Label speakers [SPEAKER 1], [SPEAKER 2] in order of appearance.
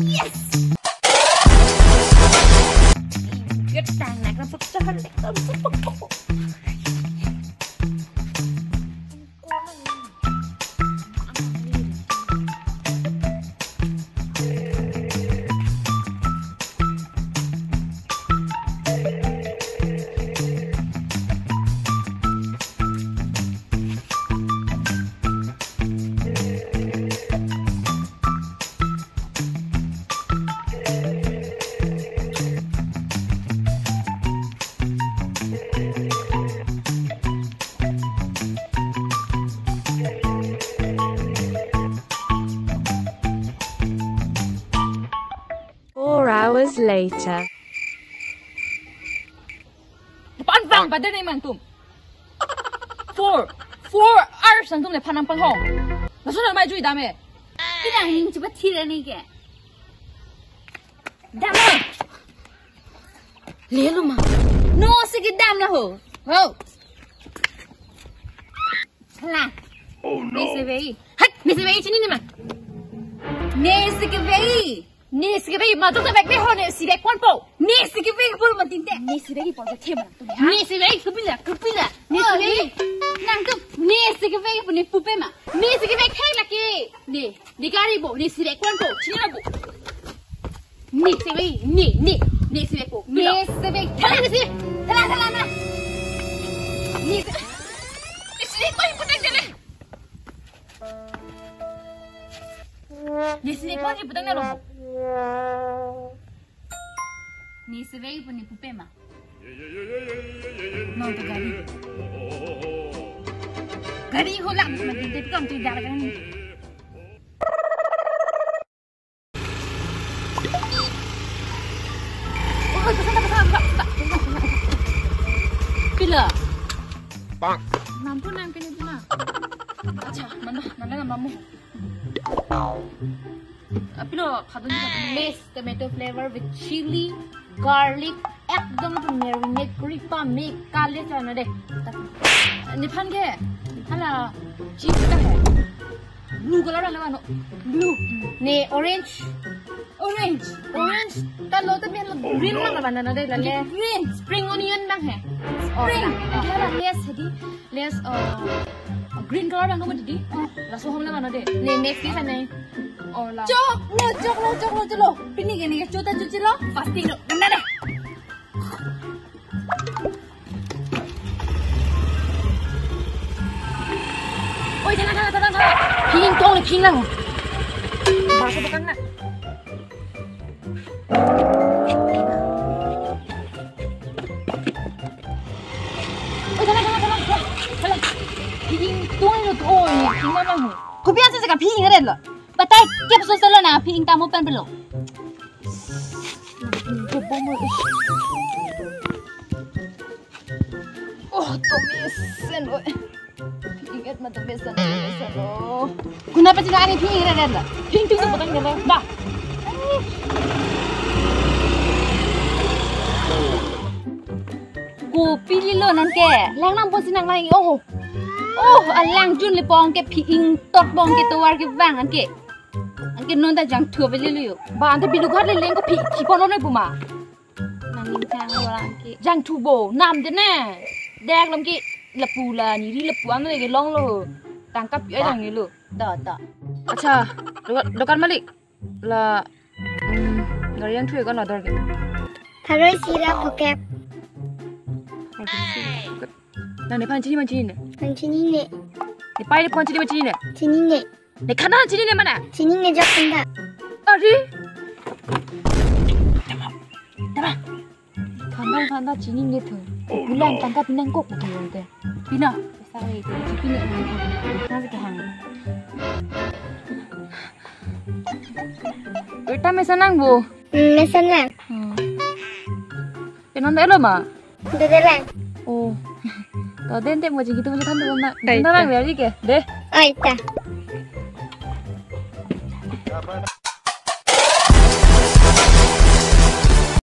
[SPEAKER 1] Yes. Get tang nak nak pecah lek.
[SPEAKER 2] Hours later.
[SPEAKER 1] Depan bang pada ni mantum. 4 hours antum le panang panghong. Masuk nak mai cui dame. Tidak ingin cepat tiada ni ke? Dame. Lelu mah. No sikit dam lah ho. Ho. Salah. Oh no. Nisi bayi. Hat, nisi bayi sini ni mah. Nisi bayi. Ni sikit matu tu baik ho ni sikit kuan po. Ni sikit pun mati dek. Ni sikit pun tu tema tu. Ni sikit kepila. Ni sikit. Nang tu ni sikit pun ni pupe ma. Ni sikit kai lagi. Ni kari po. Ni sikit kuan po. Cina po. Ni sikit ni sikit po. Ni sikit. Telah na. Ni sikit kau yang putang jalan. Ni sikit kau yang putang jalan. Ni sebegi pun ni pupe mah. Mau tu gari. Gari holang macam tu kan tu jalan kan ni. Oh, tak. Bila? Bang. Mampu nang kini tu mah. Acha, mana mamu. Apilo khadun lace tomato flavor with chili garlic ekdom to marinate kripa make kale chana de nipan ke hala cheese ka hai blue color la no blue ne orange ta lo ta bien green ma la na de la le green spring onion bang hai spring hala less green color bang ko di la so hom la na de ne next is ane Cok lo. Pini gini ya, cuci lo. Pasti lo, kena deh. Oi, jangan. Ping lang. Bahasa bukan nak. Oi, jangan. Salah. Ping tong lo tu, ping lang. Kau biasa cakap ping ada lo. Batai kep sosolo na ping tamu pen belum. Oh, tu besen lo. Ingat mata besen lo. Kenapa tidak ada ping ada lah? Ping tu sebutang dia lah. Dah. Ku pilih lo nanti. Lang nang pun sinang lagi. Oh, alang jun lipong ke ping tot bong ke tuar ke bang anke. Anke nonta jang tua beli lu. Ba ante bilu khat le leng ko phi pon no puma. Nangin kang wala anke. Jang tu bo nam de na. Dek lam ki lepu la ni ri lepu am le ke long lo. Tangkap ai jang ni lu. Da. Acha, dokan malik. La garian tu kan ador ke.
[SPEAKER 3] Harus sirap pokep.
[SPEAKER 1] Nang ni pan cini macam ni.
[SPEAKER 3] Sini ni.
[SPEAKER 1] Ni pai ni pan cini macam ni.
[SPEAKER 3] Sini ni.
[SPEAKER 1] Ni kanan cini ni mana?
[SPEAKER 3] Sini ni jauh anda.
[SPEAKER 1] Ari. Tamam. Kanda cini ni tu. Bulan tangkap pinang kok betul betul. Pina. Sorry, pina. Nanti ke hang. Kita mesenang bu.
[SPEAKER 3] Mesenang.
[SPEAKER 1] Penon dah lama.
[SPEAKER 3] Dah.
[SPEAKER 1] Oh. Kau dente mau jadi kita macam tante mana? Tante bang, biar je ke? Deh.
[SPEAKER 3] Oh, iya.